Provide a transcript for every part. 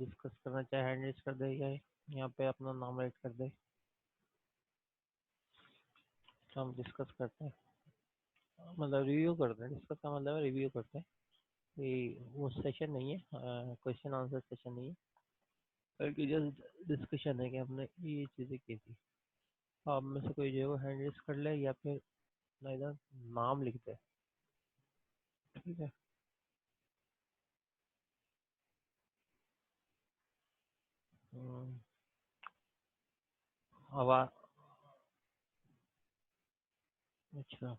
Discuss करना चाहे hand raise कर दे या यहाँ पे अपना नाम राइट कर दे, तो हम डिस्कस करते हैं, मतलब रिव्यू करते हैं। डिस्कस का मतलब रिव्यू करते हैं कि वो सेशन नहीं है, क्वेश्चन आंसर सेशन नहीं है, बल्कि जस्ट डिस्कशन है कि हमने ये चीज़ें की थी। आप में से कोई जो है वो हैंड रेज कर ले या फिर अपना इधर नाम लिख दे, ठीक है। हम्म, आवाज। अच्छा,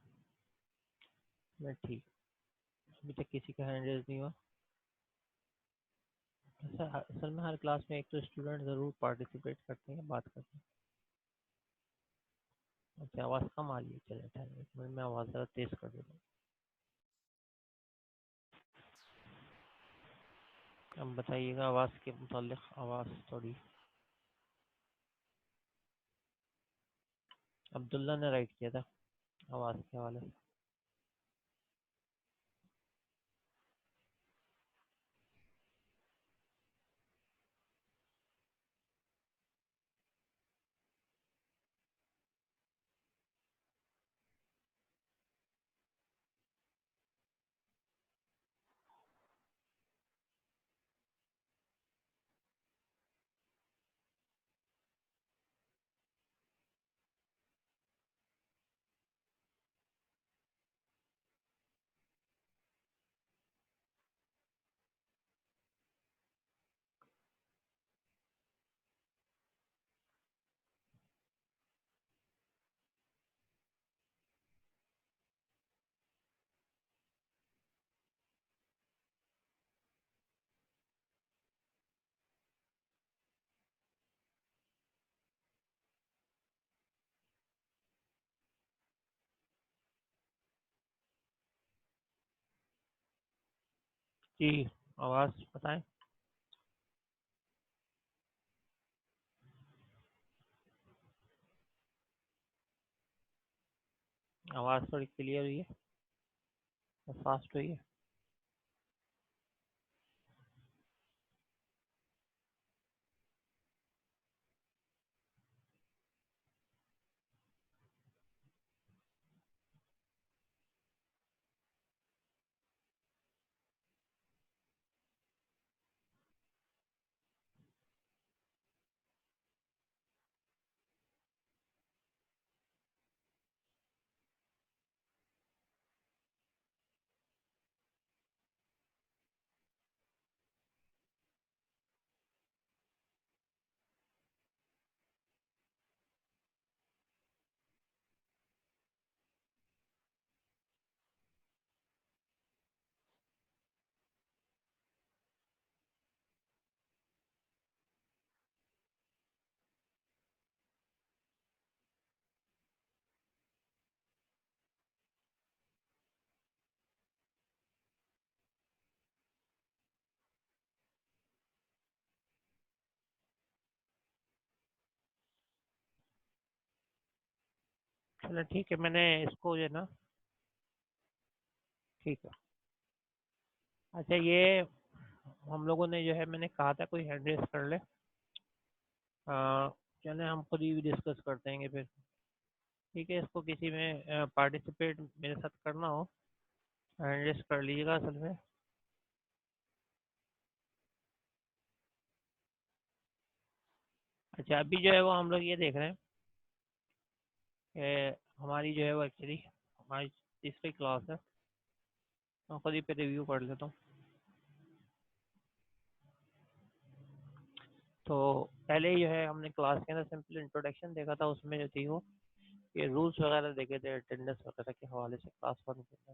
मैं ठीक। अभी तक किसी का हैंड रेज नहीं हुआ। ऐसा असल में हर क्लास में एक तो स्टूडेंट ज़रूर पार्टिसिपेट करते हैं, बात करते हैं। अच्छा, आवाज़ कम आ रही है, चले ठहरो एक मिनट, मैं आवाज़ ज़रा तेज़ कर देता हूँ। अब बताइएगा आवाज़ के मुतालिक, आवाज़ थोड़ी। अब्दुल्ला ने राइट किया था आवाज़ के हवाले से। जी, आवाज़ बताएं। आवाज़ थोड़ी क्लियर हुई है, फास्ट हुई है। चलो ठीक है, मैंने इसको जो है ना, ठीक है। अच्छा, ये हम लोगों ने जो है, मैंने कहा था कोई हैंड रेस कर ले। चले हम खुद ही डिस्कस करते हैं फिर। ठीक है, इसको किसी में पार्टिसिपेट मेरे साथ करना हो, हैंड रेस कर लीजिएगा असल में। अच्छा, अभी जो है वो हम लोग ये देख रहे हैं कि हमारी जो है वो एक्चुअली हमारी तीसरी क्लास है। मैं खुद ही पे रिव्यू कर लेता हूँ। तो पहले ही जो है हमने क्लास के अंदर सिंपल इंट्रोडक्शन देखा था, उसमें जो थी वो ये रूल्स वगैरह देखे थे अटेंडेंस वगैरह के हवाले से क्लास वन के अंदर।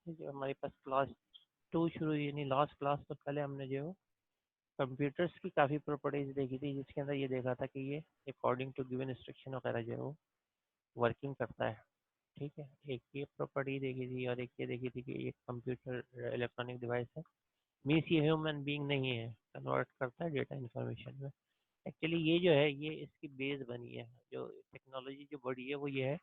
ठीक है, हमारे पास क्लास टू शुरू हुई, यानी लास्ट क्लास तो पहले हमने जो है कंप्यूटर्स की काफ़ी प्रॉपर्टीज देखी थी, जिसके अंदर ये देखा था कि ये अकॉर्डिंग टू गिवन इंस्ट्रक्शन वगैरह जो है वो वर्किंग करता है। ठीक है, एक ये प्रॉपर्टी देखी थी और एक ये देखी थी कि ये कंप्यूटर इलेक्ट्रॉनिक डिवाइस है, मीन्स ये ह्यूमन बीइंग नहीं है, कन्वर्ट करता है डेटा इंफॉर्मेशन में। एक्चुअली ये जो है ये इसकी बेस बनी है, जो टेक्नोलॉजी जो बढ़ी है वो ये है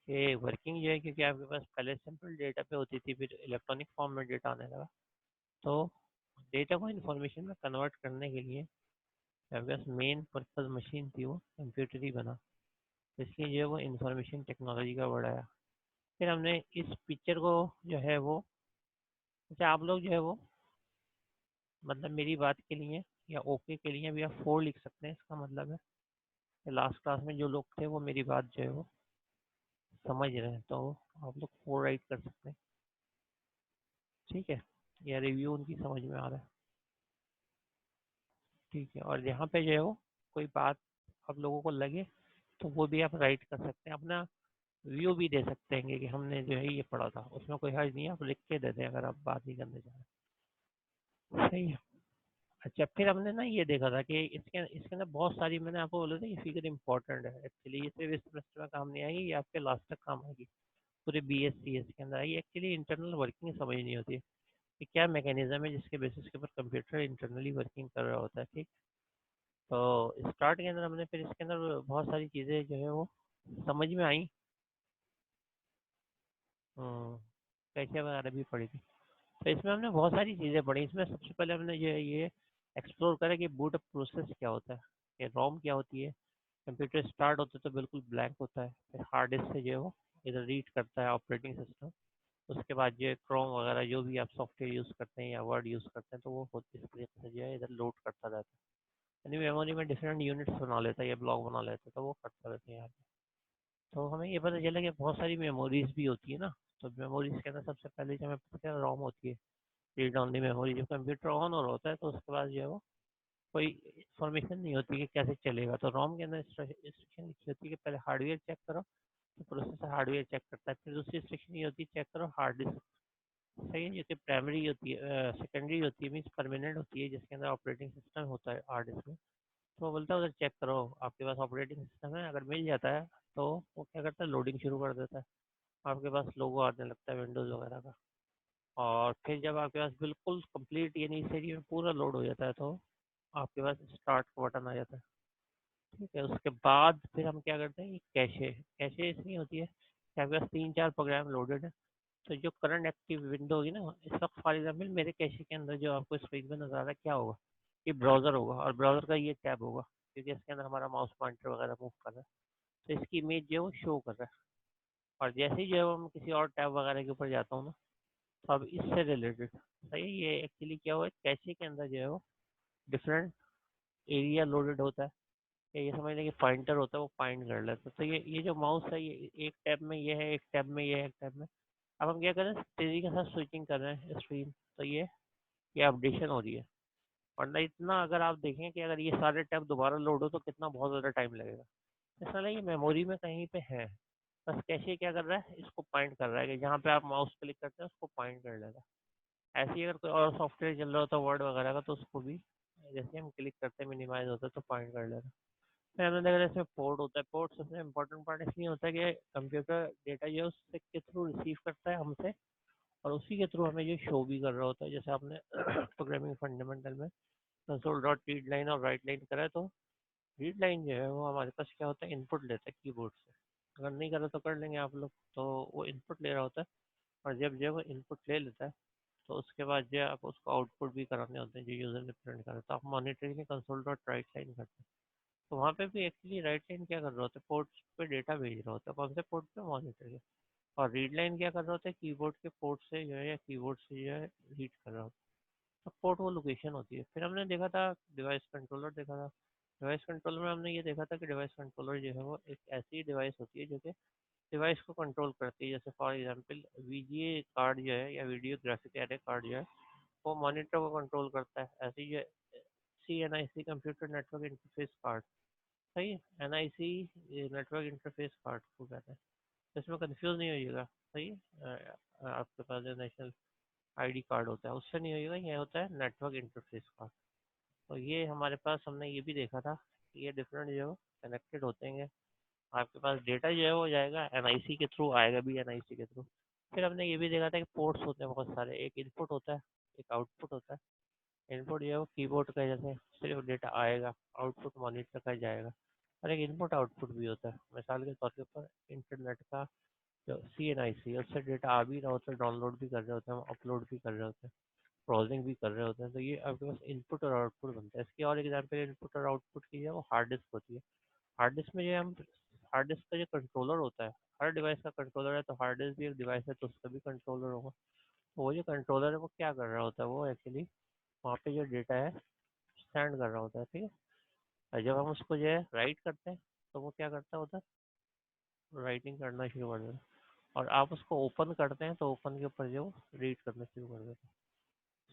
कि वर्किंग जो है, क्योंकि आपके पास पहले सिंपल डेटा पे होती थी, फिर इलेक्ट्रॉनिक फॉर्म में डेटा आने लगा। तो डेटा को इन्फॉर्मेशन में कन्वर्ट करने के लिए आपके पास मेन पर्पज मशीन थी वो कंप्यूटर ही बना, इसलिए जो है वो इंफॉर्मेशन टेक्नोलॉजी का बढ़ाया। फिर हमने इस पिक्चर को जो है वो, अच्छा आप लोग जो है वो मतलब मेरी बात के लिए या ओके के लिए भी आप 4 लिख सकते हैं, इसका मतलब है लास्ट क्लास में जो लोग थे वो मेरी बात जो है वो समझ रहे हैं, तो आप लोग 4 राइट कर सकते हैं, ठीक है, या रिव्यू उनकी समझ में आ रहा है, ठीक है। और यहाँ पे जो है वो कोई बात आप लोगों को लगे तो वो भी आप राइट कर सकते हैं, अपना व्यू भी दे सकते हैं कि हमने जो है ये पढ़ा था, उसमें कोई हर्ज नहीं है, आप लिख के दे दें अगर आप बात नहीं करने जा रहे हैं, सही है। अच्छा फिर हमने ना ये देखा था कि इसके इसके अंदर बहुत सारी, मैंने आपको बोला था ये फिगर इंपॉर्टेंट है एक्चुअली, ये सिर्फ इस सेमेस्टर में काम नहीं आएगी, ये आपके लास्ट तक काम आएगी, पूरे BSc के अंदर आएगी। एक्चुअली इंटरनल वर्किंग समझ नहीं होती है कि क्या मैकेनिज्म है जिसके बेसिस के ऊपर कंप्यूटर इंटरनली वर्किंग कर रहा होता है, ठीक। तो स्टार्ट के अंदर हमने फिर इसके अंदर बहुत सारी चीज़ें जो है वो समझ में आई, कैसे वगैरह भी पढ़ी थी। तो इसमें हमने बहुत सारी चीज़ें पढ़ी, इसमें सबसे पहले हमने जो है ये एक्सप्लोर करा कि बूट अप प्रोसेस क्या होता है, कि रोम क्या होती है, कंप्यूटर स्टार्ट होता है तो बिल्कुल ब्लैंक होता है, फिर हार्ड डिस्क से जो है वो इधर रीड करता है ऑपरेटिंग सिस्टम, उसके बाद जो है क्रोम वगैरह जो भी आप सॉफ्टवेयर यूज़ करते हैं या वर्ड यूज़ करते हैं तो वो इस तरीके से जो है इधर लोड करता रहता है, यानी मेमोरी में डिफरेंट यूनिट्स बना लेता है या ब्लॉक बना लेता है, तो वो करता रहता है यहाँ पे। तो हमें ये पता चला कि बहुत सारी मेमोरीज भी होती है ना, तो मेमोरीज के अंदर सबसे पहले जो हमें पता है रोम होती है, रीड ओनली मेमोरी। जब कंप्यूटर ऑन हो रहा होता है तो उसके बाद जो है वो कोई इन्फॉर्मेशन नहीं होती कि कैसे चलेगा, तो रोम के अंदर इंस्ट्रक्शन लिखी होती है कि पहले हार्डवेयर चेक करो, तो प्रोसेसर हार्डवेयर चेक करता है, फिर दूसरी इंस्ट्रक्शन ये होती है चेक करो हार्ड डिस्क, सही है, जो कि प्राइमरी होती है, सेकेंडरी होती है, मीन्स परमानेंट होती है, जिसके अंदर ऑपरेटिंग सिस्टम होता है हार्ड डिस्क में। तो वो बोलता है उधर चेक करो आपके पास ऑपरेटिंग सिस्टम है, अगर मिल जाता है तो वो क्या करता है लोडिंग शुरू कर देता है, आपके पास लोगो आने लगता है विंडोज़ वगैरह का। और फिर जब आपके पास बिल्कुल कंप्लीट यानी इस एरिया में पूरा लोड हो जाता है तो आपके पास स्टार्ट का बटन आ जाता है, ठीक है। उसके बाद फिर हम क्या करते हैं, ये कैशे, कैशे इसलिए होती है कि आपके पास 3-4 प्रोग्राम लोडेड है, तो जो करंट एक्टिव विंडो होगी ना, इस वक्त फॉर एग्जाम्पल मेरे कैशे के अंदर जो आपको स्क्रीन पे नजर आ रहा है क्या होगा, ये ब्राउज़र होगा और ब्राउज़र का ये टैब होगा, क्योंकि इसके अंदर हमारा माउस पॉइंटर वगैरह मूव कर रहा है, तो इसकी इमेज जो है वो शो कर रहा है। और जैसे ही जो है वो मैं किसी और टैब वगैरह के ऊपर जाता हूँ ना, तो अब इससे रिलेटेड, सही, ये एक्चुअली क्या हुआ है कैशे के अंदर जो है वो डिफरेंट एरिया लोडेड होता है, या ये समझ लें कि पॉइंटर होता है वो पॉइंट कर लेता है, तो ये जो माउस है ये एक टैब में ये है, एक टैब में ये है, एक टैब में। अब हम क्या कर रहे हैं, तेजी के साथ स्विचिंग कर रहे हैं स्क्रीन, तो ये अपडेशन हो रही है, वरना इतना अगर आप देखें कि अगर ये सारे टैब दोबारा लोड हो तो कितना बहुत ज़्यादा टाइम लगेगा, इसलिए ये मेमोरी में कहीं पे है, बस कैसे क्या कर रहा है इसको पॉइंट कर रहा है कि जहाँ पे आप माउस क्लिक करते हैं उसको पॉइंट कर लेगा। ऐसे ही अगर कोई और सॉफ्टवेयर चल रहा होता है वर्ड वगैरह का तो उसको भी जैसे हम क्लिक करते हैं मिनिमाइज होता है तो पॉइंट कर लेगा। फिर हमने देखा इसमें पोर्ट होता है, पोर्ट सबसे इम्पोर्टेंट पार्ट इसलिए होता है कि कंप्यूटर डेटा जो है उससे के थ्रू रिसीव करता है हमसे, और उसी के थ्रू हमें जो शो भी कर रहा होता है, जैसे आपने प्रोग्रामिंग फंडामेंटल में कंसोल डॉट रीड लाइन और राइट लाइन करा है, तो रीड लाइन जो है वो हमारे पास क्या होता है इनपुट लेता है कीबोर्ड से, अगर नहीं करा तो कर लेंगे आप लोग, तो वो इनपुट ले रहा होता है, और जब जो है वो इनपुट ले लेता है तो उसके बाद जो है आप उसको आउटपुट भी कराने होते हैं जो यूज़र ने प्रिंट करा, तो आप मॉनिटरिंग में कंसोल डॉट राइट लाइन करते हैं, तो वहाँ पे भी एक्चुअली राइट लाइन क्या कर रहा होता है पोर्ट्स पे डेटा भेज रहा होता है, कौन से पोर्ट पे मॉनिटर के, और रीड लाइन क्या कर रहा होता है कीबोर्ड के पोर्ट से जो है या कीबोर्ड से जो है रीड कर रहा होता है, तो पोर्ट वो लोकेशन होती है। फिर हमने देखा था डिवाइस कंट्रोलर देखा था, डिवाइस कंट्रोलर में हमने ये देखा था कि डिवाइस कंट्रोलर जो है वो एक ऐसी डिवाइस होती है जो कि डिवाइस को कंट्रोल करती है, जैसे फॉर एग्जांपल वीजीए कार्ड जो है या वीडियो ग्राफिक एरे कार्ड जो है वो मॉनिटर को कंट्रोल करता है, ऐसे ही जो CNIC computer network interface card, सही है, NIC नेटवर्क इंटरफेस कार्ड को कहते हैं, तो इसमें कंफ्यूज नहीं होइएगा, सही है। आपके पास जो नेशनल ID कार्ड होता है उससे नहीं होइएगा, ये होता है नेटवर्क इंटरफेस कार्ड। तो ये हमारे पास हमने ये भी देखा था कि ये डिफरेंट जो कनेक्टेड होते हैं, आपके पास डेटा जो है वो जाएगा NIC के थ्रू, आएगा भी NIC के थ्रू। फिर हमने ये भी देखा था कि पोर्ट्स होते हैं बहुत सारे, एक इनपुट होता है एक आउटपुट होता है, इनपुट जो है वो कीबोर्ड का जैसे सिर्फ डेटा आएगा, आउटपुट मॉनिटर का जाएगा, और एक इनपुट आउटपुट भी होता है, मिसाल के तौर के ऊपर इंटरनेट का जो CNIC उससे डेटा आ भी रहा होता है, डाउनलोड भी कर रहे होते हैं, हम अपलोड भी कर रहे होते हैं, ब्राउजिंग भी कर रहे होते हैं, तो ये आपके पास इनपुट और आउटपुट बनता है। इसकी और एग्जाम्पल इनपुट और आउटपुट की है वो हार्ड डिस्क होती है। हार्ड डिस्क में जो हम हार्ड डिस्क का जो कंट्रोलर होता है, हर डिवाइस का कंट्रोलर है, तो हार्ड डिस्क भी एक डिवाइस है तो उसका भी कंट्रोलर होगा। तो वो जो कंट्रोलर है वो क्या कर रहा होता है, वो एक्चुअली वहाँ पे जो डेटा है सेंड कर रहा होता है, ठीक है। और जब हम उसको जो है राइट करते हैं तो वो क्या करता होता है, राइटिंग करना शुरू कर देता है। और आप उसको ओपन करते हैं तो ओपन के ऊपर जो रीड करना शुरू कर देता है।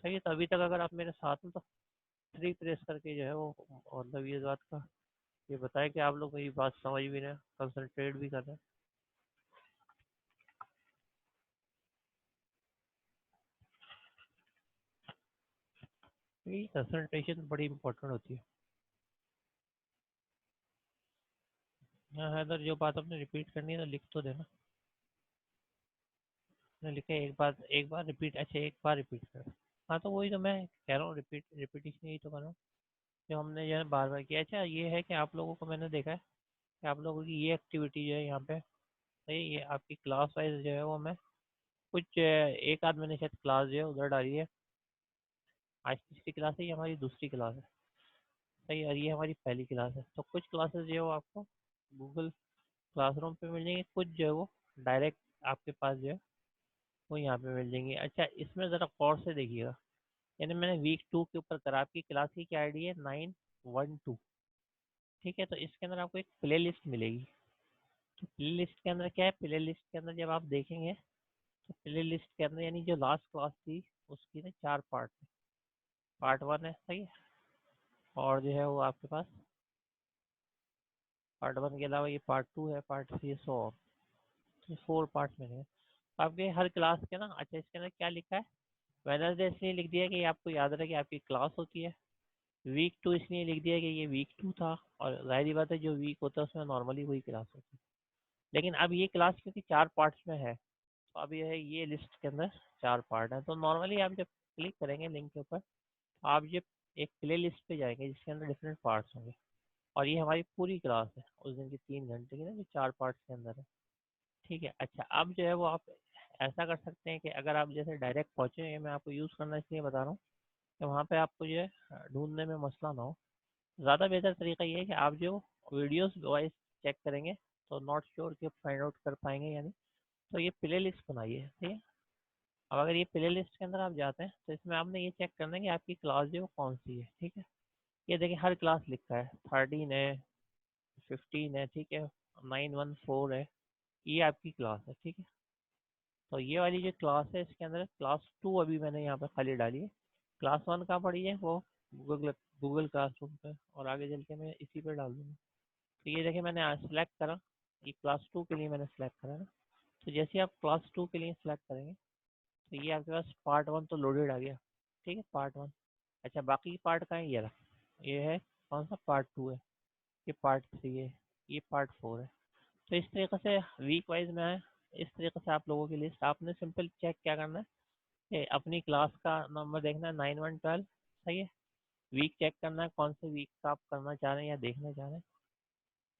सही है, तो अभी तक अगर आप मेरे साथ में तो थ्री प्रेस करके जो है वो मतलब ये बात का ये बताया कि आप लोग मेरी बात समझ भी रहे हैं, कंसंट्रेट भी कर रहे हैं। ये कंसंट्रेशन बड़ी इंपॉर्टेंट होती है। हाँ हैदर, जो बात आपने रिपीट करनी है तो लिख तो देना। मैंने लिखा है, एक बार रिपीट, अच्छा एक बार रिपीट कर। हाँ तो वही तो मैं कह रहा हूँ, रिपीटिशन यही तो कर रहा हूँ जो हमने जो है बार बार किया। अच्छा ये है कि आप लोगों को मैंने देखा है कि आप लोगों की ये एक्टिविटी जो है यहाँ पे, सही, ये आपकी क्लास वाइज जो है वो मैं कुछ एक आध मैंने शायद क्लास जो है उधर डाली है। आज तीसरी क्लास है, ये हमारी दूसरी क्लास है, सही, और ये हमारी पहली क्लास है। तो कुछ क्लासेस जो है वो आपको गूगल क्लासरूम पे मिल जाएंगे, कुछ जो है वो डायरेक्ट आपके पास जो है वो यहाँ पे मिल जाएंगे। अच्छा इसमें ज़रा गौर से देखिएगा, यानी मैंने वीक 2 के ऊपर करा, आपकी क्लास की क्या आईडी है 912, ठीक है। तो इसके अंदर आपको एक प्ले लिस्ट मिलेगी। तो प्ले लिस्ट के अंदर क्या है, प्ले लिस्ट के अंदर जब आप देखेंगे तो प्ले लिस्ट के अंदर यानी जो लास्ट क्लास थी उसकी ना 4 पार्ट है। पार्ट 1 है, सही है, और जो है वो आपके पास पार्ट 1 के अलावा ये पार्ट 2 है, पार्ट 3 सो ऑन, तो 4 पार्ट में है आपके हर क्लास के ना। अच्छा इसके अंदर क्या लिखा है, वेडनेसडे इसलिए लिख दिया कि आपको याद रहे कि आपकी क्लास होती है। वीक 2 इसलिए लिख दिया कि ये वीक 2 था, और जाहिर बात है जो वीक होता है उसमें नॉर्मली वही क्लास होती है। लेकिन अब ये क्लास क्योंकि 4 पार्ट्स में है, तो अब ये है ये लिस्ट के अंदर 4 पार्ट है। तो नॉर्मली आप जब क्लिक करेंगे लिंक के ऊपर, तो आप जब एक प्ले लिस्ट पे जाएंगे जिसके अंदर डिफरेंट पार्ट्स होंगे, और ये हमारी पूरी क्लास है उस दिन की 3 घंटे की ना, जो 4 पार्ट्स के अंदर है, ठीक है। अच्छा अब जो है वो आप ऐसा कर सकते हैं कि अगर आप जैसे डायरेक्ट पहुँचे, ये मैं आपको यूज़ करना इसलिए बता रहा हूँ कि वहाँ पे आपको जो है ढूंढने में मसला ना हो। ज़्यादा बेहतर तरीका ये है कि आप जो वीडियोस वाइज चेक करेंगे तो नॉट श्योर कि फाइंड आउट कर पाएंगे यानी, तो ये प्ले लिस्ट बनाइए, ठीक है। अब अगर ये प्ले लिस्ट के अंदर आप जाते हैं तो इसमें आपने ये चेक करना है कि आपकी क्लास जो है वो कौन सी है, ठीक है। ये देखिए हर क्लास लिखा है, 13 है, 15 है, ठीक है, 914 है, ये आपकी क्लास है, ठीक है। तो ये वाली जो क्लास है इसके अंदर क्लास 2 अभी मैंने यहाँ पे खाली डाली है। क्लास 1 कहाँ पड़ी है, वो गूगल गूगल क्लासरूम पे, और आगे चल के मैं इसी पे डाल दूँगा। तो ये देखिए मैंने आज सेलेक्ट करा, ये क्लास 2 के लिए मैंने सेलेक्ट करा ना। तो जैसे ही आप क्लास 2 के लिए सेलेक्ट करेंगे तो ये आपके पास पार्ट 1 तो लोडेड आ गया, ठीक है, पार्ट 1। अच्छा बाकी पार्ट कहाँ है, ये रहा, ये है कौन सा, पार्ट 2 है, ये पार्ट 3 है, ये पार्ट 4 है। तो इस तरीके से वीक वाइज में है। इस तरीके से आप लोगों की लिस्ट, आपने सिंपल चेक क्या करना है कि अपनी क्लास का नंबर देखना है 9112, सही है। वीक चेक करना है कौन से वीक का आप करना चाह रहे हैं या देखना चाह रहे हैं,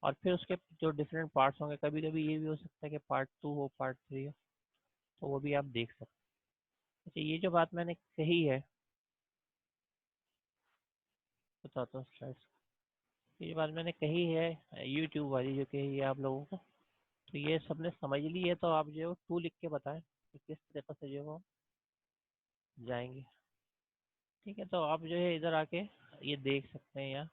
और फिर उसके जो डिफरेंट पार्ट्स होंगे, कभी कभी ये भी हो सकता है कि पार्ट 2 हो, पार्ट 3 हो, तो वो भी आप देख सकते हैं। अच्छा ये जो बात मैंने कही है, बताता हूँ स्लाइड्स, ये बात मैंने कही है यूट्यूब वाली जो कही है आप लोगों को, तो ये सबने समझ ली है, तो आप जो है वो 2 लिख के बताएं कि किस तरीके से जो है वो जाएंगे, ठीक है। तो आप जो है इधर आके ये देख सकते हैं, यहाँ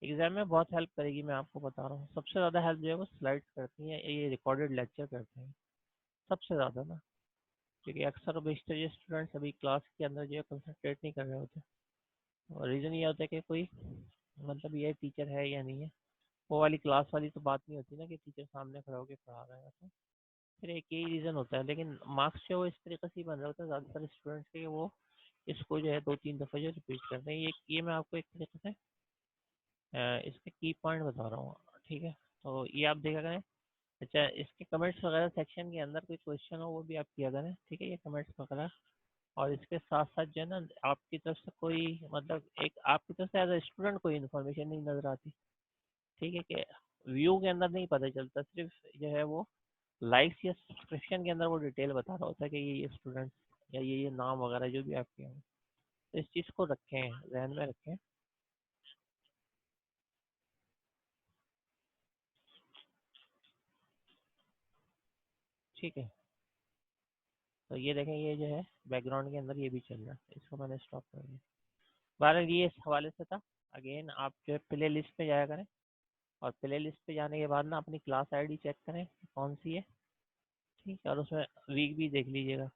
एग्जाम में बहुत हेल्प करेगी, मैं आपको बता रहा हूँ। सबसे ज़्यादा हेल्प जो है वो स्लाइड्स करती हैं, ये रिकॉर्डेड लेक्चर करते हैं सबसे ज़्यादा ना, क्योंकि अक्सर बेशतर ये स्टूडेंट्स अभी क्लास के अंदर जो है कंसंट्रेट नहीं कर रहे होते, और रीज़न ये होता है कि कोई मतलब ये टीचर है या नहीं है। वो वाली क्लास वाली तो बात नहीं होती ना कि टीचर सामने खड़ा होकर पढ़ा रहा है, तो फिर एक यही रीज़न होता है। लेकिन मार्क्स जो है वो इस तरीके से ही बन रहे होते हैं ज़्यादातर स्टूडेंट्स के, वो इसको जो है 2-3 दफ़ा जो रिपीट करते हैं। ये मैं आपको एक तरीके से इसके की पॉइंट बता रहा हूँ, ठीक है। तो ये आप देखा करें। अच्छा इसके कमेंट्स वगैरह सेक्शन के अंदर कोई क्वेश्चन हो वो भी आप किया करें, ठीक है, ये कमेंट्स वगैरह। और इसके साथ साथ जो है ना आपकी तरफ से कोई मतलब एक आपकी तरफ से एज ए स्टूडेंट कोई इन्फॉर्मेशन नहीं नजर आती, ठीक है, कि व्यू के अंदर नहीं पता चलता, सिर्फ जो है वो लाइक्स या सब्सक्रिप्शन के अंदर वो डिटेल बता रहा होता है कि ये स्टूडेंट या ये नाम वगैरह जो भी आपके हैं, तो इस चीज़ को रखें, ध्यान में रखें। ठीक है, तो ये देखें, ये जो है बैकग्राउंड के अंदर ये भी चल रहा है, इसको मैंने स्टॉप कर दिया। बहरहाल ये इस हवाले से था। अगेन आप जो है प्ले लिस्ट पे जाया करें, और प्ले लिस्ट पे जाने के बाद ना अपनी क्लास आईडी चेक करें कि कौन सी है। ठीक है, और उसमें वीक भी देख लीजिएगा,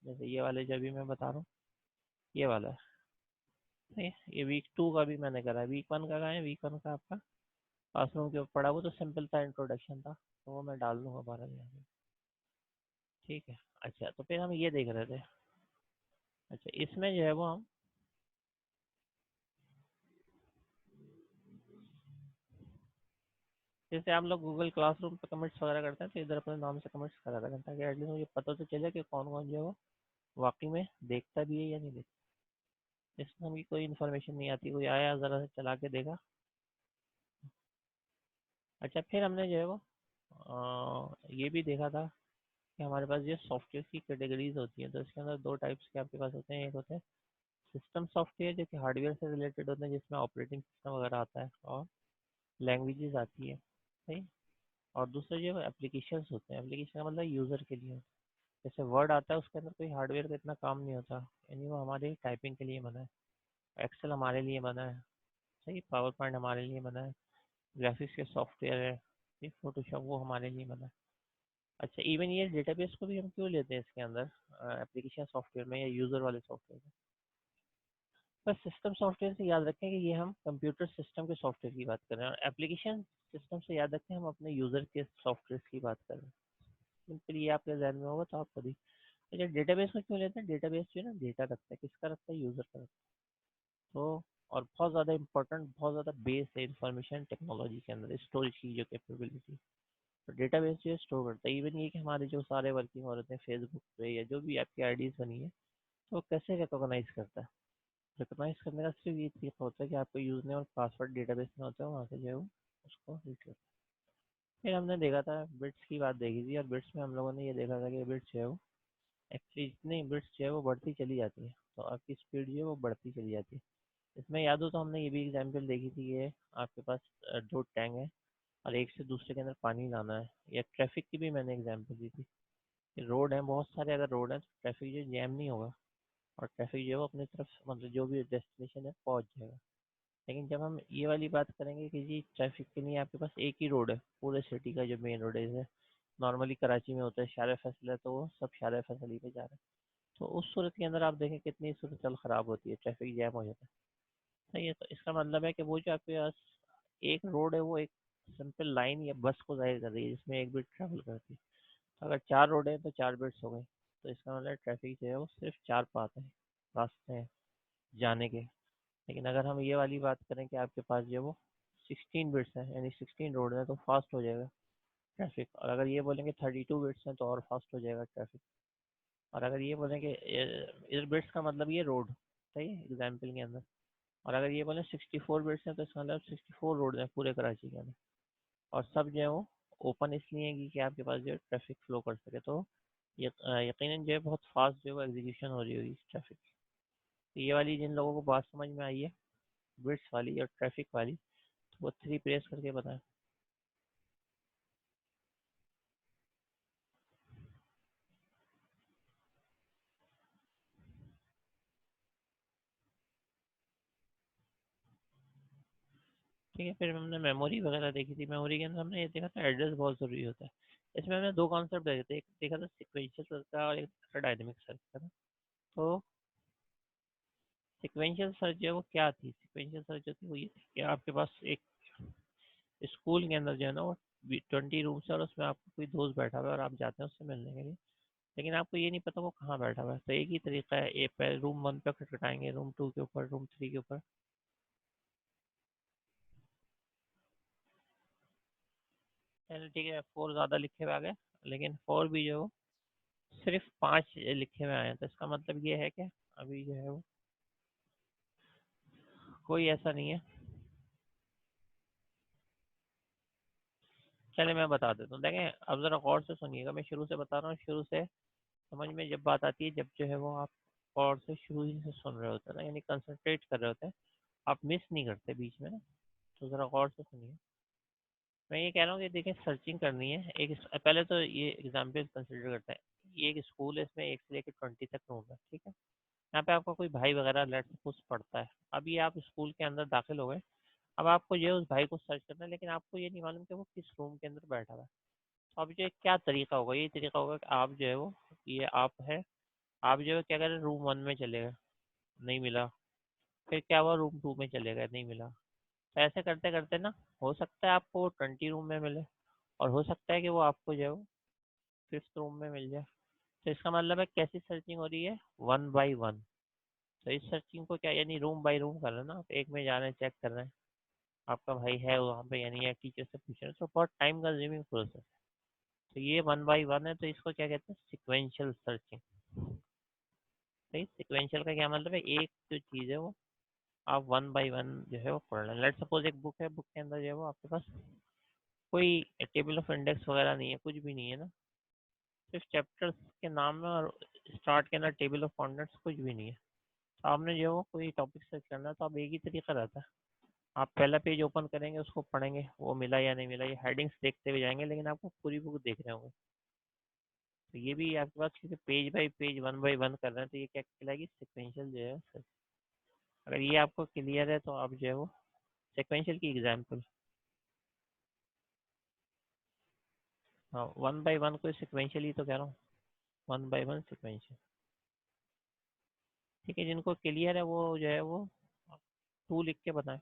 जैसे ये वाले जो भी मैं बता रहा हूँ, ये वाला है। ठीक है, ये वीक 2 का भी मैंने करा है। वीक 1 का कहाँ है? वीक 1 का आपका क्लासरूम के ऊपर पड़ा, वो तो सिंपल था, इंट्रोडक्शन था, तो वो मैं डाल दूंगा बहरहाल यहाँ पे। ठीक है। अच्छा, तो फिर हम ये देख रहे थे। अच्छा, इसमें जो है वो हम जैसे आप लोग गूगल क्लासरूम पे कमेंट्स वगैरह करते हैं, तो इधर अपने नाम से कमेंट्स करा रखें, ताकि एटलीस्ट मुझे पता तो चले कि कौन कौन जो है वो वाकई में देखता भी है या नहीं देखता। इसमें हमें कोई इन्फॉर्मेशन नहीं आती, कोई आया ज़रा से चला के देखा। अच्छा, फिर हमने जो है वो ये भी देखा था कि हमारे पास जो सॉफ्टवेयर की कैटेगरीज होती हैं, तो इसके अंदर दो टाइप्स के आपके पास होते हैं। एक होते हैं सिस्टम सॉफ्टवेयर, जो कि हार्डवेयर से रिलेटेड होते हैं, जिसमें ऑपरेटिंग सिस्टम वगैरह आता है और लैंग्वेजेस आती है, सही। और दूसरे जो एप्लीकेशंस होते हैं, एप्लीकेशन का मतलब यूज़र के लिए। जैसे वर्ड आता है, उसके अंदर कोई हार्डवेयर का इतना काम नहीं होता, यानी वो हमारे टाइपिंग के लिए बना है। एक्सेल हमारे लिए बना है, सही। पावर पॉइंट हमारे लिए बना है। ग्राफिक्स के सॉफ्टवेयर है, ये फोटोशॉप, वो हमारे लिए बना है। अच्छा, इवन ये डेटाबेस को भी हम क्यों लेते हैं इसके अंदर, एप्लीकेशन सॉफ्टवेयर में या यूज़र वाले सॉफ्टवेयर में? बस सिस्टम सॉफ्टवेयर से याद रखें कि ये हम कंप्यूटर सिस्टम के सॉफ्टवेयर की बात कर रहे हैं, और एप्लीकेशन सिस्टम से याद रखें हम अपने यूज़र के सॉफ्टवेयर की बात कर रहे हैं। सिंपल ये आपके ध्यान में होगा तो आप कभी। अच्छा, डेटाबेस को क्यों लेते हैं? डेटाबेस जो है ना, डेटा रखता है, किसका रखता है? यूज़र का रखता है। तो और बहुत ज़्यादा इंपॉर्टेंट, बहुत ज़्यादा बेस है इंफॉर्मेशन टेक्नोलॉजी के अंदर, स्टोरेज की जो कैपेबिलिटी। तो डेटाबेस जो है स्टोर करता है। इवन ये कि हमारे जो सारे वर्किंग हो रहे हैं फेसबुक पे या जो भी आपकी आईडीज बनी है, तो वो कैसे रिकॉग्नाइज करता है? रिकॉग्नाइज करने का सिर्फ ये तरीका होता है कि आपका यूज़र नेम और पासवर्ड डेटाबेस में होता है, वहाँ से जो है वो उसको रीड करता है। फिर हमने देखा था बिट्स की बात देखी थी, और बिट्स में हम लोगों ने ये देखा था कि बिट्स जो है वो एक्चुअली जितनी बिट्स जो है वो बढ़ती चली जाती है, तो आपकी स्पीड जो है वो बढ़ती चली जाती है। इसमें याद हो तो हमने ये भी एग्जाम्पल देखी थी, ये आपके पास दो टैंक है और एक से दूसरे के अंदर पानी लाना है, या ट्रैफिक की भी मैंने एग्जाम्पल दी थी। रोड है बहुत सारे, अगर रोड है तो ट्रैफिक जो जैम नहीं होगा, और ट्रैफिक जो है वो अपनी तरफ मतलब जो भी डेस्टिनेशन है पहुंच जाएगा। लेकिन जब हम ये वाली बात करेंगे कि जी ट्रैफिक के लिए आपके पास एक ही रोड है पूरे सिटी का, जो मेन रोड है, जैसे नॉर्मली कराची में होता है शारे फैसल है, तो वो सब शारे फैसल ही पे जा रहे हैं, तो उस सूरत के अंदर आप देखें कितनी सूरत चल ख़राब होती है, ट्रैफिक जैम हो जाता है। सही है, तो इसका मतलब है कि वो जो आपके पास एक रोड है, वो एक सिंपल लाइन या बस को जाहिर कर रही है, जिसमें एक बिट ट्रैवल करती है। तो अगर चार रोड है तो चार बिट्स हो गए, तो इसका मतलब ट्रैफिक जो है वो सिर्फ चार पाथ है, रास्ते हैं जाने के। लेकिन अगर हम ये वाली बात करें कि आपके पास जो है वो 16 बिट्स है, यानी 16 रोड है, तो फास्ट हो जाएगा ट्रैफिक। और अगर ये बोलेंगे 32 बिट्स हैं, तो और फास्ट हो जाएगा ट्रैफिक। और अगर ये बोलेंगे इस बिट्स का मतलब ये रोड, सही है एग्जाम्पल के अंदर। और अगर ये बोले 64 बिट्स हैं, तो इसका मतलब 64 रोड है पूरे कराची के अंदर, और सब जो है वो ओपन इसलिए है कि आपके पास जो है ट्रैफिक फ्लो कर सके। तो यकीनन जो है बहुत फास्ट जो है वो एग्जीक्यूशन हो रही होगी ट्रैफिक। तो ये वाली जिन लोगों को बात समझ में आई है, बिट्स वाली और ट्रैफिक वाली, तो वो 3 प्रेस करके बताएं। ठीक है, फिर हमने मेमोरी वगैरह देखी थी। मेमोरी के अंदर हमने ये देखा था एड्रेस बहुत ज़रूरी होता है। इसमें हमने दो कॉन्सेप्ट देखे थे, एक देखा था सिक्वेंशियल सर्च का और एक था डायनेमिक सर्च का ना। तो सिक्वेंशियल सर्च जो है वो क्या थी? सिक्वेंशियल सर्च जो थी वो ये थी कि आपके पास एक स्कूल के अंदर जो है ना वो 20 रूम्स है, और उसमें आपको कोई दोस्त बैठा हुआ है और आप जाते हैं उससे मिलने के लिए, लेकिन आपको ये नहीं पता वो कहाँ बैठा हुआ है। तो एक ही तरीका है, ए पे रूम 1 पे खटखटाएंगे, रूम 2 के ऊपर, रूम 3 के ऊपर। चलो ठीक है, 4 ज़्यादा लिखे हुए आ गए, लेकिन 4 भी जो सिर्फ 5 लिखे हुए आए हैं, तो इसका मतलब ये है कि अभी जो है वो कोई ऐसा नहीं है। चले मैं बता देता हूँ, देखें अब ज़रा गौर से सुनिएगा, मैं शुरू से बता रहा हूँ, शुरू से समझ में जब बात आती है जब जो है वो आप और से शुरू ही से सुन रहे होते हैं ना, यानी कंसंट्रेट कर रहे होते हैं, आप मिस नहीं करते बीच में ना। तो ज़रा गौर से सुनिए। मैं ये कह रहा हूँ कि देखिए सर्चिंग करनी है एक पहले तो ये एग्जाम्पल कंसिडर करते हैं। ये एक स्कूल है, इसमें 1 से लेकर 20 तक रूम है, ठीक है। यहाँ पे आपका कोई भाई वगैरह लेट सपोज पढ़ता है। अभी आप स्कूल के अंदर दाखिल हो गए। अब आपको जो है उस भाई को सर्च करना है, लेकिन आपको ये नहीं मालूम कि वो किस रूम के अंदर बैठा हुआ है। तो अब जो क्या तरीका होगा, ये तरीका होगा कि आप जो है वो, ये आप है, आप जो है क्या करें, रूम 1 में चले गए, नहीं मिला। फिर क्या हुआ, रूम 2 में चले गए, नहीं मिला। तो ऐसे करते करते ना, हो सकता है आपको 20 रूम में मिले, और हो सकता है कि वो आपको जो है वो 5th रूम में मिल जाए। तो इसका मतलब है कैसी सर्चिंग हो रही है, 1 बाई 1। तो इस सर्चिंग को क्या, यानी रूम बाई रूम कर रहे हैं ना आप, एक में जा रहे हैं, चेक कर रहे हैं आपका भाई है वहाँ पे यानी, या टीचर से पूछ रहे हैं, तो बहुत टाइम कंज्यूमिंग प्रोसेस। तो ये 1 बाई 1 है, तो इसको क्या कहते हैं, सिक्वेंशियल सर्चिंग। सही, सिक्वेंशियल का क्या मतलब है, एक जो चीज़ है वो आप 1 बाई 1 जो है वो पढ़ रहे हैं। लेट सपोज एक बुक है, बुक के अंदर जो है वो आपके पास कोई टेबल ऑफ इंडेक्स वगैरह नहीं है, कुछ भी नहीं है ना, सिर्फ चैप्टर्स के नाम है, और स्टार्ट के अंदर टेबल ऑफ कंटेंट्स कुछ भी नहीं है। तो आपने जो है वो कोई टॉपिक सर्च करना है, तो आप एक ही तरीका रहता है, आप पहला पेज ओपन करेंगे, उसको पढ़ेंगे, वो मिला या नहीं मिला, ये हेडिंग्स देखते हुए जाएंगे, लेकिन आपको पूरी बुक देख रहे होंगे। तो ये भी आपके पास, क्योंकि पेज बाई पेज 1 बाई 1 कर रहे हैं, तो ये क्या कहलाएगी, सिक्वेंशियल जो है search। अगर ये आपको क्लियर है तो आप जो है वो सिक्वेंशियल की एग्जाम्पल, हाँ 1 बाई 1 को सिक्वेंशियल ही तो कह रहा हूँ, 1 बाई 1 सिक्वेंशियल। ठीक है, जिनको क्लियर है वो जो है वो 2 लिख के बताएं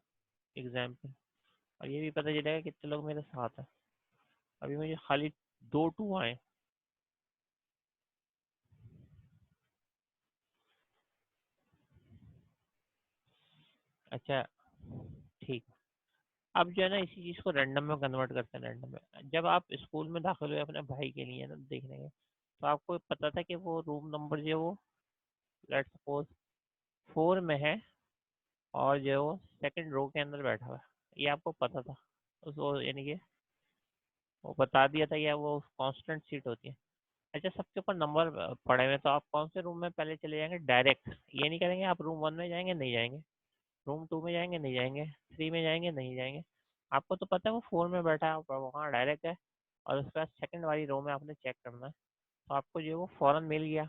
एग्जाम्पल, और ये भी पता चलेगा कितने लोग मेरे साथ हैं। अभी मुझे खाली 2 2 आए। अच्छा, ठीक। अब जो है ना इसी चीज़ को रैंडम में कन्वर्ट करते हैं, रैंडम में। जब आप स्कूल में दाखिल हुए अपने भाई के लिए ना देखने के, तो आपको पता था कि वो रूम नंबर जो है वो लेट सपोज 4 में है, और जो है वो सेकंड रो के अंदर बैठा हुआ है, ये आपको पता था। उसको यानी कि वो बता दिया था, या वो कांस्टेंट सीट होती है। अच्छा, सबके ऊपर नंबर पड़े हुए हैं, तो आप कौन से रूम में पहले चले जाएंगे, डायरेक्ट। ये नहीं करेंगे आप रूम 1 में जाएंगे, नहीं जाएंगे, रूम 2 में जाएंगे, नहीं जाएंगे, 3 में जाएंगे, नहीं जाएंगे। आपको तो पता है वो 4 में बैठा है, वहाँ डायरेक्ट है, और उसके बाद सेकंड वाली रो में आपने चेक करना है। तो आपको जो है वो फौरन मिल गया,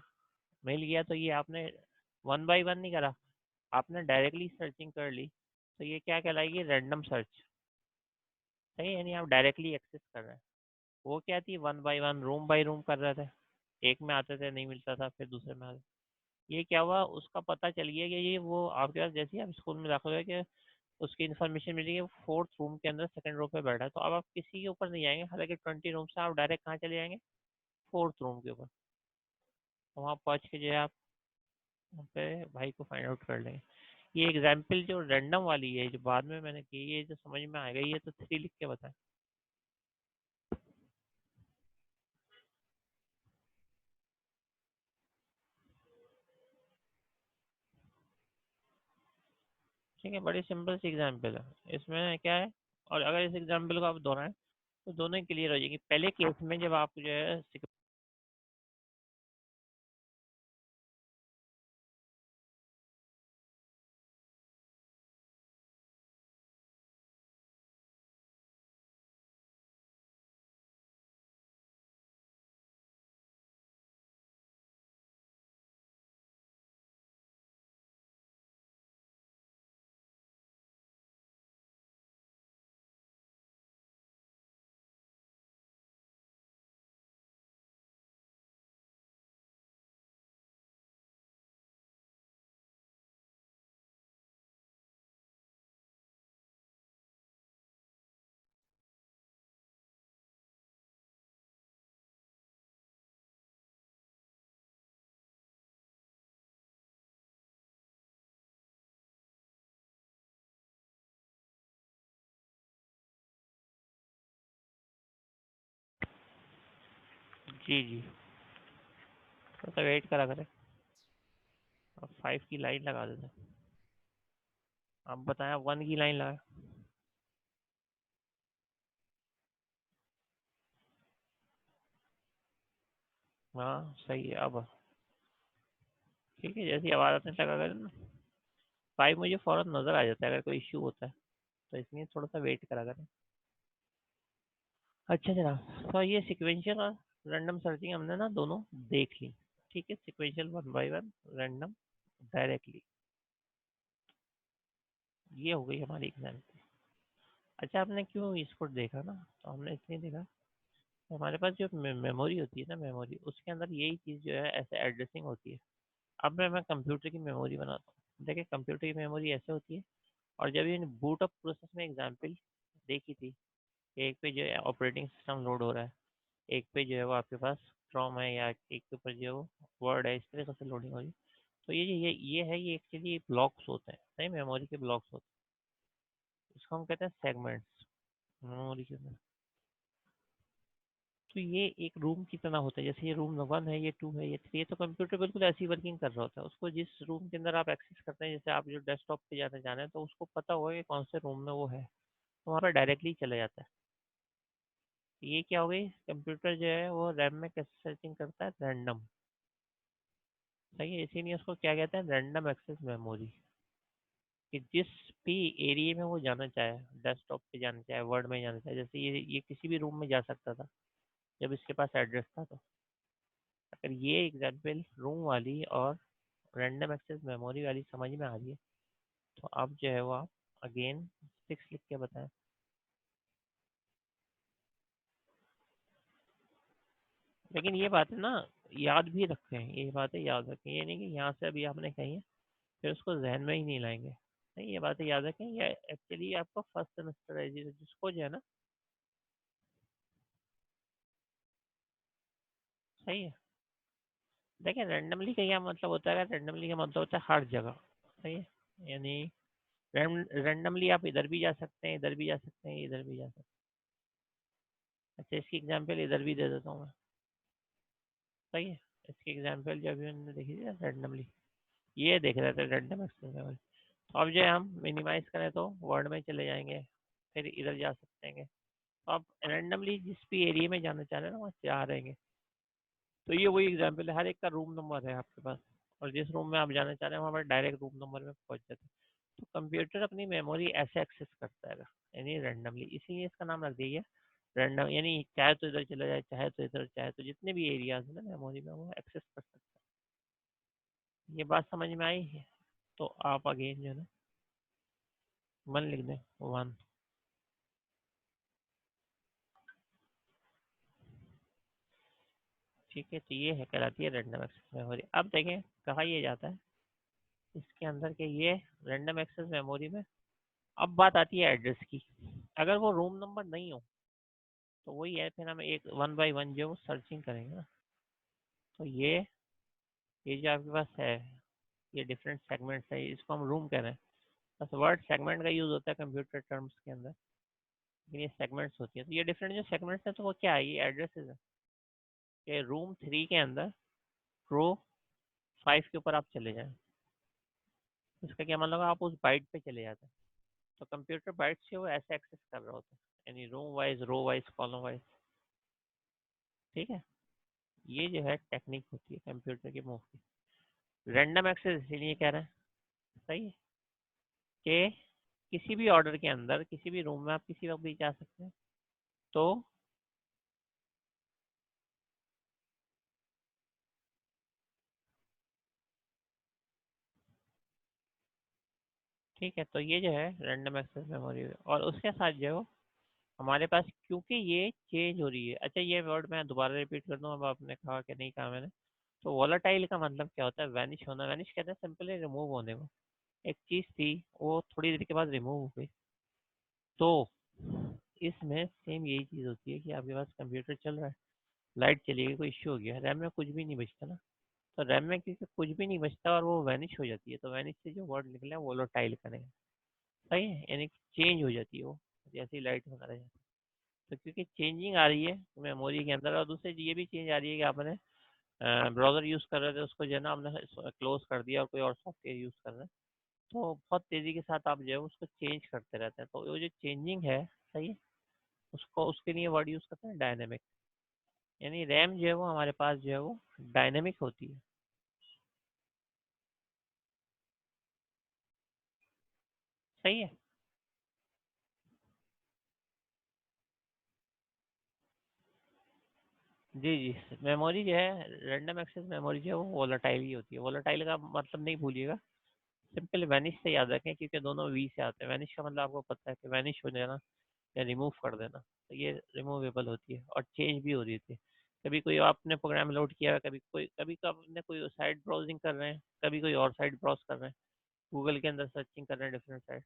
मिल गया, तो ये आपने 1 बाई 1 नहीं करा, आपने डायरेक्टली सर्चिंग कर ली। तो ये क्या कहलाएगी, रैंडम सर्च। सही है, यानी आप डायरेक्टली एक्सेस कर रहे हैं। वो क्या थी, 1 बाई 1 रूम बाई रूम कर रहे थे, एक में आते थे, नहीं मिलता था, फिर दूसरे में आते। ये क्या हुआ, उसका पता चल गया कि ये वो आपके पास जैसे ही आप स्कूल में दाखिल हुए कि उसकी इन्फॉर्मेशन मिली कि 4th रूम के अंदर सेकंड रो पे बैठा है। तो अब आप किसी के ऊपर नहीं जाएंगे, हालांकि 20 रूम से आप डायरेक्ट कहाँ चले जाएंगे, 4th रूम के ऊपर। तो वहाँ पहुँच के जो है आप वहाँ पे भाई को फाइंड आउट कर लेंगे। ये एग्जाम्पल जो रैंडम वाली है, जो बाद में मैंने की, ये जो समझ में आएगा, ये तो 3 लिख के बताएं। ठीक है, बड़ी सिंपल सी एग्जाम्पल है, इसमें क्या है। और अगर इस एग्जाम्पल को आप दोहराएं तो दोनों ही क्लियर हो जाएगी। पहले केस में जब आप जो है जी जी, थोड़ा सा वेट करा करें, अब 5 की लाइन लगा देते हैं। आप बताएं, आप 1 की लाइन लगा। हाँ सही है। अब ठीक है, जैसी आवाज़ आने लगा करें ना 5 मुझे फ़ौरन नज़र आ जाता है अगर कोई इश्यू होता है, तो इसलिए थोड़ा सा वेट करा करें। अच्छा जनाब, तो ये सिक्वेंशियल और रैंडम सर्चिंग हमने ना दोनों देख ली। ठीक है, सिक्वेंशियल 1 बाय 1, रैंडम डायरेक्टली, ये हो गई हमारी एग्जाम्पल। अच्छा, आपने क्यों इसको देखा ना, तो हमने इसलिए देखा हमारे पास जो मेमोरी होती है ना, मेमोरी उसके अंदर यही चीज़ जो है ऐसे एड्रेसिंग होती है। अब मैं कंप्यूटर की मेमोरी बनाता हूँ, देखिए कंप्यूटर की मेमोरी ऐसे होती है। और जब ये बूट अप प्रोसेस में एग्जांपल देखी थी, एक पे जो है ऑपरेटिंग सिस्टम लोड हो रहा है, एक पे जो है वो आपके पास क्रोम है, या एक के ऊपर जो है वो वर्ड है, इस तरीके से लोडिंग हो रही है। तो ये है, ये एक्चुअली ब्लॉक्स होते हैं, सही मेमोरी के ब्लॉक्स होते हैं, इसको हम कहते हैं सेगमेंट्स मेमोरी के अंदर। तो ये एक रूम की तरह होता है, जैसे ये रूम 1 है, ये 2 है, ये 3 है, तो कंप्यूटर बिल्कुल ऐसी वर्किंग कर रहा होता है। उसको जिस रूम के अंदर आप एक्सेस करते हैं, जैसे आप जो डेस्कटॉप पे जाना चाह रहे हैं, तो उसको पता होगा कि कौन से रूम में वो है, तो वहाँ पर डायरेक्टली चला जाता है। ये क्या हो गई, कंप्यूटर जो है वो रैम में कैसे सर्चिंग करता है, रैंडम। सही है, इसीलिए उसको क्या कहते हैं, रैंडम एक्सेस मेमोरी। कि जिस भी एरिया में वो जाना चाहे, डेस्कटॉप पे जाना चाहे, वर्ड में जाना चाहे, जैसे ये किसी भी रूम में जा सकता था जब इसके पास एड्रेस था। तो अगर ये एग्जाम्पल रूम वाली और रैंडम एक्सेस मेमोरी वाली समझ में आ रही है, तो अब जो है वो आप अगेन 6 लिख के बताएं। लेकिन ये बात है ना, याद भी रखें, ये बातें याद रखें, ये नहीं कि यहाँ से अभी आपने कही है फिर उसको जहन में ही नहीं लाएंगे। नहीं, ये बातें याद रखें, ये एक्चुअली आपका फर्स्ट सेमेस्टर है जिसको जो है ना, सही है। देखिए रैंडमली का क्या मतलब होता है, रैंडमली का मतलब होता है हर जगह, सही है। यानी रैंडमली आप इधर भी जा सकते हैं, इधर भी जा सकते हैं, इधर भी जा सकते हैं। अच्छा, इसकी एग्जांपल इधर भी दे देता हूँ मैं, सही है। इसकी एग्जांपल जो अभी हमने देखी थी रैंडमली, ये देख रहे थे रैंडम एक्सेस मेमोरी। तो अब जो है हम मिनिमाइज करें तो वर्ड में चले जाएंगे, फिर इधर जा सकते हैं। तो आप रैंडमली जिस भी एरिया में जाना चाह रहे हैं ना, वहाँ जा रहेंगे। तो ये वही एग्जांपल है, हर एक का रूम नंबर है आपके पास, और जिस रूम में आप जाना चाह रहे हैं वहाँ पर डायरेक्ट रूम नंबर में पहुँच जाते हैं। तो कंप्यूटर अपनी मेमोरी ऐसे एक्सेस करता है, यानी रैंडमली, इसीलिए इसका नाम रख दिया रैंडम। यानी चाहे तो इधर चला जाए, चाहे तो इधर, चाहे तो जितने भी एरियाज है ना मेमोरी में, वो एक्सेस कर सकता है। ये बात समझ में आई है? तो आप अगेन जो है ना 1 लिख दें, 1। ठीक है, तो ये है कहलाती है रैंडम एक्सेस मेमोरी। अब देखें कहा ये जाता है इसके अंदर के, ये रैंडम एक्सेस मेमोरी में अब बात आती है एड्रेस की। अगर वो रूम नंबर नहीं हो तो वही है, फिर हम एक 1 बाय 1 जो सर्चिंग करेंगे ना। तो ये जो आपके पास है, ये डिफरेंट सेगमेंट्स है, इसको हम रूम कह रहे हैं। बस वर्ड सेगमेंट का यूज होता है कंप्यूटर टर्म्स के अंदर, लेकिन ये सेगमेंट्स होती है। तो ये डिफरेंट जो सेगमेंट्स है, तो वो क्या है, ये एड्रेसेस है। कि रूम 3 के अंदर रो 5 के ऊपर आप चले जाएं, इसका क्या मतलब है, आप उस बाइट पे चले जाते हैं। तो कंप्यूटर बाइट से वो ऐसे एक्सेस कर रहा होता है, यानी room wise, row wise, column wise. ठीक है, ये जो है टेक्निक होती है कंप्यूटर के मूव की। रैंडम एक्सेस इसीलिए कह रहे हैं, सही है, कि किसी भी ऑर्डर के अंदर किसी भी रूम में आप किसी वक्त भी जा सकते हैं। तो ठीक है, तो ये जो है रैंडम एक्सेस मेमोरी, और उसके साथ जो है वो हमारे पास, क्योंकि ये चेंज हो रही है। अच्छा, ये वर्ड मैं दोबारा रिपीट कर दूं, अब आपने कहा कि नहीं कहा मैंने। तो वॉलेटाइल का मतलब क्या होता है, वैनिश होना। वैनिश कहते हैं सिंपली रिमूव होने को। एक चीज थी, वो थोड़ी देर के बाद रिमूव हो गई। तो इसमें सेम यही चीज होती है कि आपके पास कंप्यूटर चल रहा है, लाइट चली गई, कोई इश्यू हो गया, रैम में कुछ भी नहीं बचता ना। तो रैम में क्योंकि कुछ भी नहीं बचता और वो वैनिश हो जाती है, तो वैनिश से जो वर्ड निकले वोलेटाइल करेंगे, सही है, यानी चेंज हो जाती है वो, जैसे ही लाइट वगैरह जाती है। तो क्योंकि चेंजिंग आ रही है मेमोरी के अंदर, और दूसरी ये भी चेंज आ रही है कि आपने ब्राउजर यूज़ कर रहे थे, उसको जो है ना आपने क्लोज कर दिया और कोई और सॉफ्टवेयर यूज़ कर रहे हैं, तो बहुत तेज़ी के साथ आप जो है उसको चेंज करते रहते हैं। तो वो जो चेंजिंग है, सही है, उसको उसके लिए वर्ड यूज़ करते हैं डायनेमिक। यानी रैम जो है वो हमारे पास जो है वो डायनेमिक होती है। सही है। जी जी, मेमोरी जो है रैंडम एक्सेस मेमोरी जो है वो वोलेटाइल ही होती है। वोलेटाइल का मतलब नहीं भूलिएगा, सिंपल वैनिश से याद रखें, क्योंकि दोनों वी से आते हैं। वैनिश का मतलब आपको पता है कि वैनिश हो जाना या रिमूव कर देना, तो ये रिमूवेबल होती है और चेंज भी हो रही थी। कभी कोई आपने प्रोग्राम लोड किया है, कभी का आपने कोई साइट ब्राउजिंग कर रहे हैं, कभी कोई और साइट ब्राउज कर रहे हैं, गूगल के अंदर सर्चिंग कर रहे हैं डिफरेंट साइट,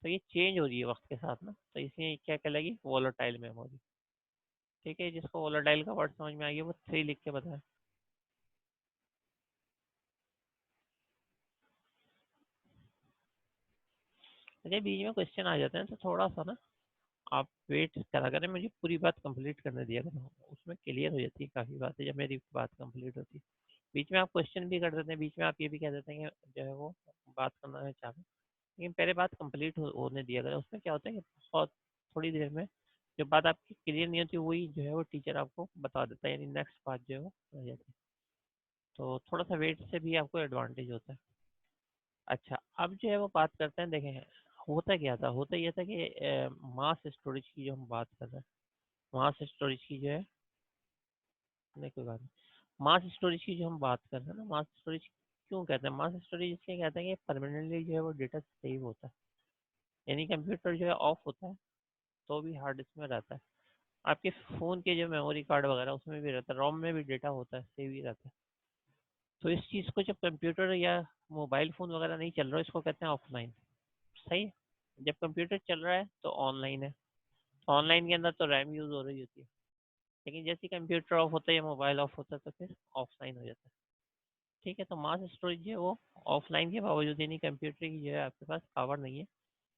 तो ये चेंज हो रही है वक्त के साथ ना, तो इसलिए क्या कहलाएगी, वोलेटाइल मेमोरी। ठीक है, जिसको वोलेटाइल का वर्ड समझ में आ गया वो 3 लिख के बताएं। अच्छा, बीच में क्वेश्चन आ जाते हैं तो थोड़ा सा ना आप वेट करा करें, मुझे पूरी बात कंप्लीट करने दिया करें, उसमें क्लियर हो जाती है काफ़ी बातें जब मेरी बात कंप्लीट होती है। बीच में आप क्वेश्चन भी कर देते हैं, बीच में आप ये भी कह देते हैं कि जो है वो बात करना है चाह रहे हैं, लेकिन पहले बात कंप्लीट होने दिया करें। उसमें क्या होता है कि बहुत थोड़ी देर में जो बात आपकी क्लियर नहीं होती वही जो है वो टीचर आपको बता देता है, यानी नेक्स्ट बात जो है वो रह जाती है। तो थोड़ा सा वेट से भी आपको एडवांटेज होता है। अच्छा, अब जो है वो बात करते हैं, देखें होता क्या था, होता ये था कि मास स्टोरेज की जो हम बात कर रहे हैं, मास स्टोरेज की जो है, नहीं कोई बात नहीं, मास स्टोरेज की जो हम बात कर रहे हैं ना, मास स्टोरेज क्यों कहते हैं, मास स्टोरेज इसलिए कहते हैं कि परमानेंटली जो है वो डेटा सेव होता है, यानी कंप्यूटर जो है ऑफ होता है तो भी हार्ड डिस्क में रहता है। आपके फ़ोन के जो मेमोरी कार्ड वगैरह उसमें भी रहता है, रोम में भी डेटा होता है, सेव ही रहता है। तो इस चीज़ को जब कंप्यूटर या मोबाइल फ़ोन वगैरह नहीं चल रहा है, इसको कहते हैं ऑफलाइन। सही है। जब कंप्यूटर चल रहा है तो ऑनलाइन है, तो ऑनलाइन के अंदर तो रैम यूज़ हो रही होती है, लेकिन जैसे ही कंप्यूटर ऑफ होता है या मोबाइल ऑफ होता है तो फिर ऑफलाइन हो जाता है। ठीक है, तो मास स्टोरेज जो है वो ऑफलाइन के बावजूद, यानी कंप्यूटर की जो है आपके पास पावर नहीं है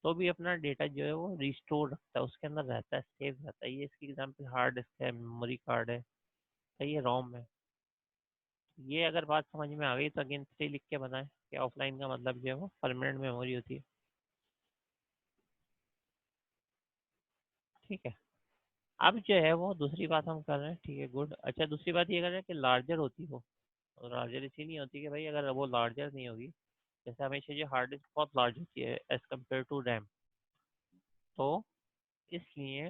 तो भी अपना डेटा जो है वो रिस्टोर रखता है, उसके अंदर रहता है, सेव रहता है। ये इसकी एग्जांपल हार्ड डिस्क है, मेमोरी कार्ड है, सही है, रोम है। ये अगर बात समझ में आ गई तो अगेन 3 लिख के बनाएं कि ऑफलाइन का मतलब जो है वो परमानेंट मेमोरी होती है। ठीक है, अब जो है वो दूसरी बात हम कर रहे हैं, ठीक है गुड। अच्छा, दूसरी बात ये कर रहे हैं कि लार्जर होती हो, लार्जर इसी नहीं होती कि भाई अगर वो लार्जर नहीं होगी, जैसे हमेशा जो हार्ड डिस्क बहुत लार्ज होती है एज कम्पेयर टू रैम, तो इसलिए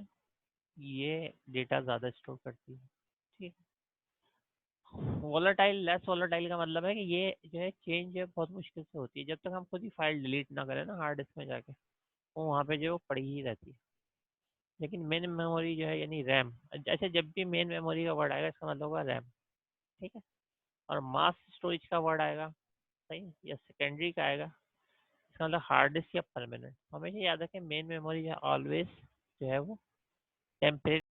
ये डेटा ज़्यादा स्टोर करती है। ठीक। वोलाटाइल, लेस वोलाटाइल का मतलब है कि ये जो है चेंज जो है बहुत मुश्किल से होती है, जब तक हम खुद ही फाइल डिलीट ना करें ना हार्ड डिस्क में जाके, वो वहाँ पे जो है वो पड़ी ही रहती है। लेकिन मेन मेमोरी जो है यानी रैम, जैसे जब भी मेन मेमोरी का वर्ड आएगा इसका मतलब होगा रैम। ठीक है, और मास स्टोरेज का वर्ड आएगा, सही, या सेकेंडरी का आएगा, इसका मतलब हार्ड डिस्क या परमानेंट। हमेशा याद रखें मेन मेमोरी जो है ऑलवेज जो है वो टेम्परेरी